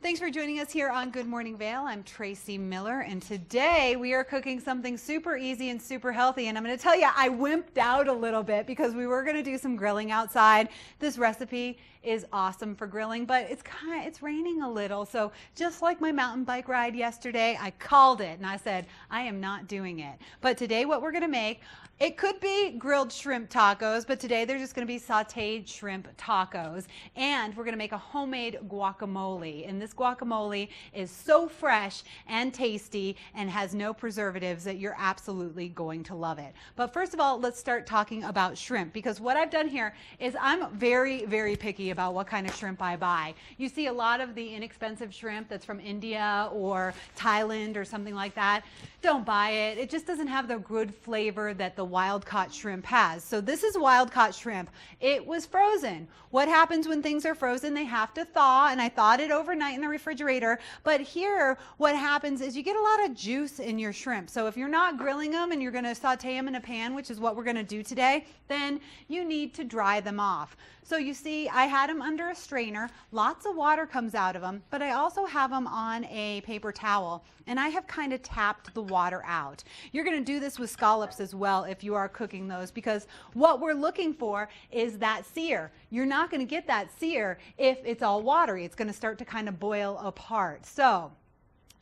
Thanks for joining us here on Good Morning Vail. I'm Tracy Miller, and today we are cooking something super easy and super healthy. And I'm going to tell you, I wimped out a little bit because we were going to do some grilling outside. This recipe is awesome for grilling, but it's raining a little. So just like my mountain bike ride yesterday, I called it and I said, I am not doing it. But today what we're going to make, it could be grilled shrimp tacos, but today they're just going to be sauteed shrimp tacos. And we're going to make a homemade guacamole. And this guacamole is so fresh and tasty and has no preservatives that you're absolutely going to love it. But first of all, let's start talking about shrimp, because what I've done here is I'm very, very picky about what kind of shrimp I buy. You see a lot of the inexpensive shrimp that's from India or Thailand or something like that. Don't buy it. It just doesn't have the good flavor that the wild caught shrimp has. So this is wild caught shrimp. It was frozen. What happens when things are frozen? They have to thaw, and I thawed it overnight in the refrigerator. But here what happens is you get a lot of juice in your shrimp. So if you're not grilling them and you're going to saute them in a pan, which is what we're going to do today, then you need to dry them off. So you see, I had them under a strainer. Lots of water comes out of them, but I also have them on a paper towel, and I have kind of tapped the water out. You're going to do this with scallops as well if you are cooking those, because what we're looking for is that sear. You're not going to get that sear if it's all watery. It's going to start to kind of boil apart. So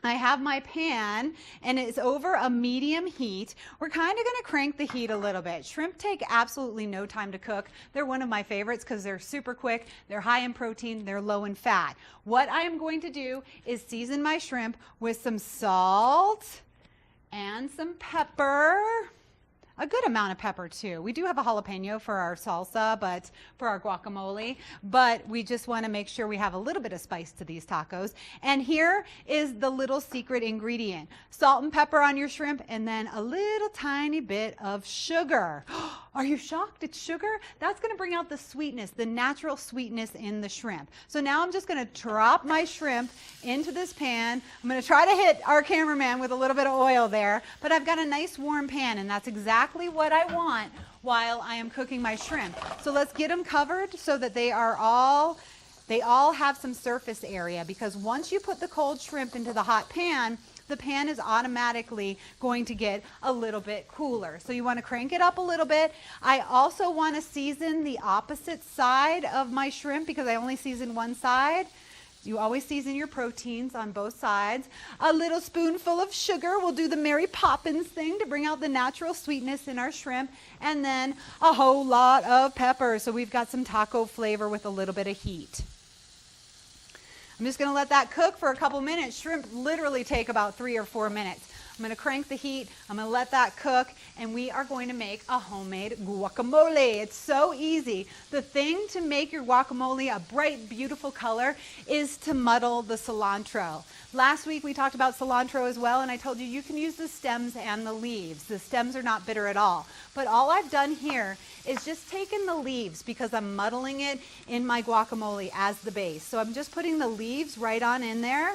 I have my pan and it's over a medium heat. We're kind of going to crank the heat a little bit. Shrimp take absolutely no time to cook. They're one of my favorites because they're super quick, they're high in protein, they're low in fat. What I am going to do is season my shrimp with some salt and some pepper. A good amount of pepper too. We do have a jalapeno for our salsa, but for our guacamole, but we just want to make sure we have a little bit of spice to these tacos. And here is the little secret ingredient. Salt and pepper on your shrimp, and then a little tiny bit of sugar. Are you shocked? It's sugar? That's going to bring out the sweetness, the natural sweetness in the shrimp. So now I'm just going to drop my shrimp into this pan. I'm going to try to hit our cameraman with a little bit of oil there, but I've got a nice warm pan, and that's exactly what I want while I am cooking my shrimp. So let's get them covered so that they all have some surface area, because once you put the cold shrimp into the hot pan, the pan is automatically going to get a little bit cooler. So you want to crank it up a little bit. I also want to season the opposite side of my shrimp because I only season one side. You always season your proteins on both sides. A little spoonful of sugar. We'll do the Mary Poppins thing to bring out the natural sweetness in our shrimp. And then a whole lot of pepper. So we've got some taco flavor with a little bit of heat. I'm just going to let that cook for a couple minutes. Shrimp literally take about 3 or 4 minutes. I'm going to crank the heat. I'm going to let that cook, and we are going to make a homemade guacamole. It's so easy. The thing to make your guacamole a bright, beautiful color is to muddle the cilantro. Last week we talked about cilantro as well, and I told you you can use the stems and the leaves. The stems are not bitter at all. But all I've done here is just taken the leaves because I'm muddling it in my guacamole as the base. So I'm just putting the leaves right on in there.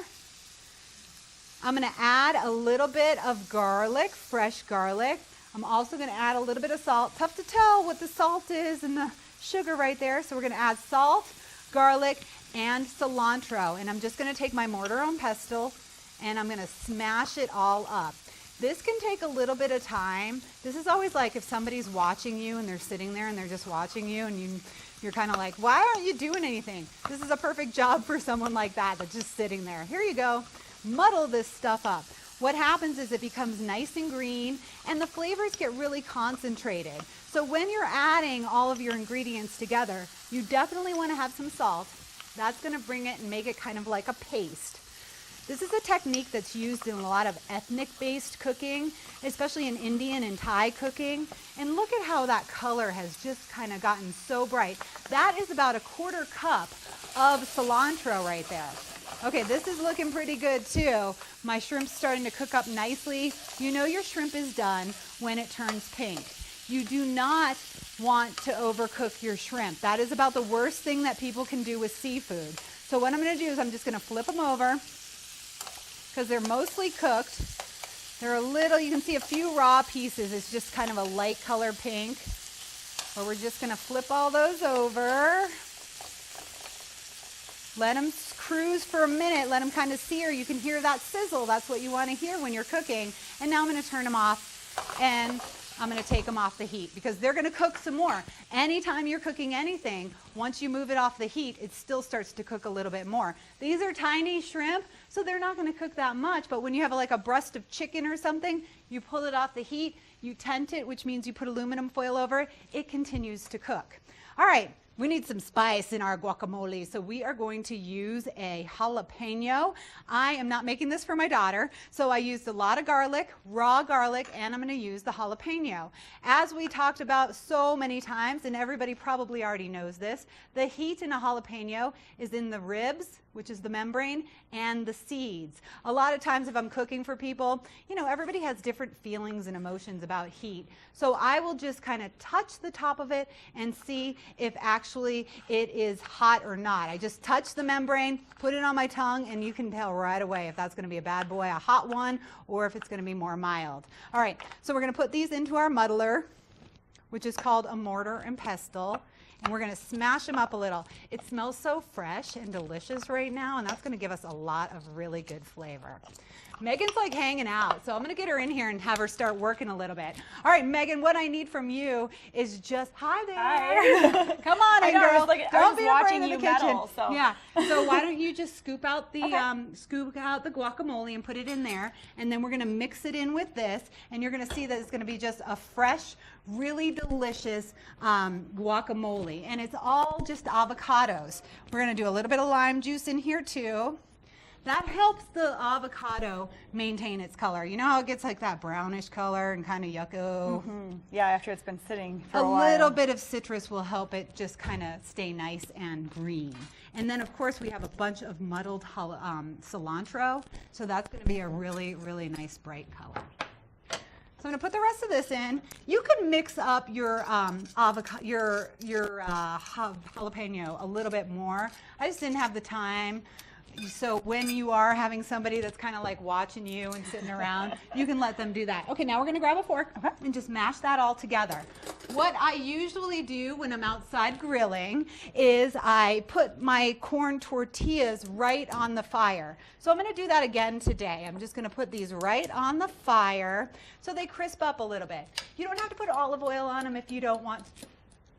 I'm going to add a little bit of garlic, fresh garlic. I'm also going to add a little bit of salt. Tough to tell what the salt is and the sugar right there. So we're going to add salt, garlic, and cilantro. And I'm just going to take my mortar and pestle and I'm going to smash it all up. This can take a little bit of time. This is always like if somebody's watching you and they're sitting there and they're just watching you and you're kind of like, why aren't you doing anything? This is a perfect job for someone like that that's just sitting there. Here you go. Muddle this stuff up. What happens is it becomes nice and green and the flavors get really concentrated. So when you're adding all of your ingredients together, you definitely want to have some salt. That's going to bring it and make it kind of like a paste. This is a technique that's used in a lot of ethnic-based cooking, especially in Indian and Thai cooking. And look at how that color has just kind of gotten so bright. That is about a 1/4 cup of cilantro right there. Okay, this is looking pretty good too. My shrimp's starting to cook up nicely. You know your shrimp is done when it turns pink. You do not want to overcook your shrimp. That is about the worst thing that people can do with seafood. So what I'm going to do is I'm just going to flip them over because they're mostly cooked. They're a little, you can see a few raw pieces. It's just kind of a light color pink. But we're just going to flip all those over. Let them cruise for a minute. Let them kind of sear. You can hear that sizzle. That's what you want to hear when you're cooking. And now I'm going to turn them off, and I'm going to take them off the heat because they're going to cook some more. Anytime you're cooking anything, once you move it off the heat, it still starts to cook a little bit more. These are tiny shrimp, so they're not going to cook that much. But when you have like a breast of chicken or something, you pull it off the heat, you tent it, which means you put aluminum foil over it, it continues to cook. All right. We need some spice in our guacamole, so we are going to use a jalapeno. I am not making this for my daughter, so I used a lot of garlic, raw garlic, and I'm going to use the jalapeno. As we talked about so many times, and everybody probably already knows this, the heat in a jalapeno is in the ribs, which is the membrane, and the seeds. A lot of times if I'm cooking for people, you know, everybody has different feelings and emotions about heat. So I will just kind of touch the top of it and see if actually it is hot or not. I just touch the membrane, put it on my tongue, and you can tell right away if that's going to be a bad boy, a hot one, or if it's going to be more mild. All right, so we're going to put these into our muddler, which is called a mortar and pestle. And we're going to smash them up a little. It smells so fresh and delicious right now, and that's going to give us a lot of really good flavor. Megan's like hanging out, so I'm going to get her in here and have her start working a little bit. All right, Megan, what I need from you is just, hi there. Hi. Come on in, girl. Don't be afraid in the kitchen. So. Yeah, so why don't you just scoop out the guacamole and put it in there, and then we're going to mix it in with this, and you're going to see that it's going to be just a fresh, really delicious guacamole, and it's all just avocados. We're going to do a little bit of lime juice in here too. That helps the avocado maintain its color. You know how it gets like that brownish color and kind of yucco? Mm-hmm. Yeah, after it's been sitting for a while. A little bit of citrus will help it just kind of stay nice and green. And then, of course, we have a bunch of muddled cilantro, so that's going to be a really, really nice bright color. So I'm going to put the rest of this in. You could mix up your jalapeno a little bit more. I just didn't have the time. So when you are having somebody that's kind of like watching you and sitting around, you can let them do that. Okay, now we're going to grab a fork and just mash that all together. What I usually do when I'm outside grilling is I put my corn tortillas right on the fire. So I'm going to do that again today. I'm just going to put these right on the fire so they crisp up a little bit. You don't have to put olive oil on them if you don't want to.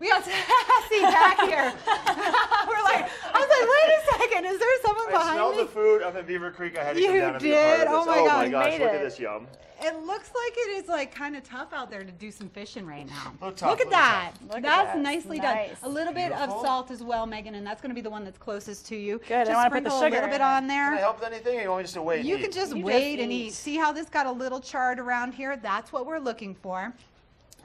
We got Sassy back here. We're like, I was like, wait a second, is there someone behind me? I smelled the food up in Beaver Creek. I had to You come down and be a did? part of this. Oh my God, gosh, made look it. at this yum. It looks like it is like kind of tough out there to do some fishing right now. Look Look at that. Look at That's that. nicely Nice. done. A little bit of Beautiful. salt as well, Megan, and that's going to be the one that's closest to you. Good, I Just wanna put the sprinkle sugar a little in bit it. on Can there. I help with anything, or you want me just to wait and You eat? can just You wait just and eat. eat. See how this got a little charred around here? That's what we're looking for.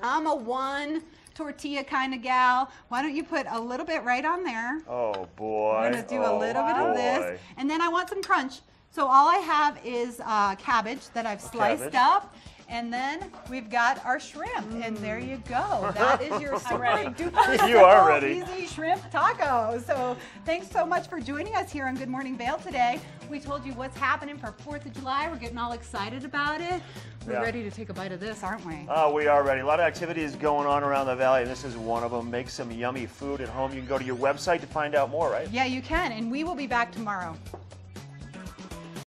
I'm a one tortilla kind of gal. Why don't you put a little bit right on there? Oh, boy. We're going to do a little bit of boy. this. And then I want some crunch. So all I have is cabbage that I've sliced Cabbage. up. And then we've got our shrimp. And there you go. That is your super ready. duper You are simple, ready. easy shrimp taco. So thanks so much for joining us here on Good Morning Vail today. We told you what's happening for 4th of July. We're getting all excited about it. We're Yeah. ready to take a bite of this, aren't we? Oh, we are ready. A lot of activities going on around the valley, and this is one of them. Make some yummy food at home. You can go to your website to find out more, right? Yeah, you can. And we will be back tomorrow.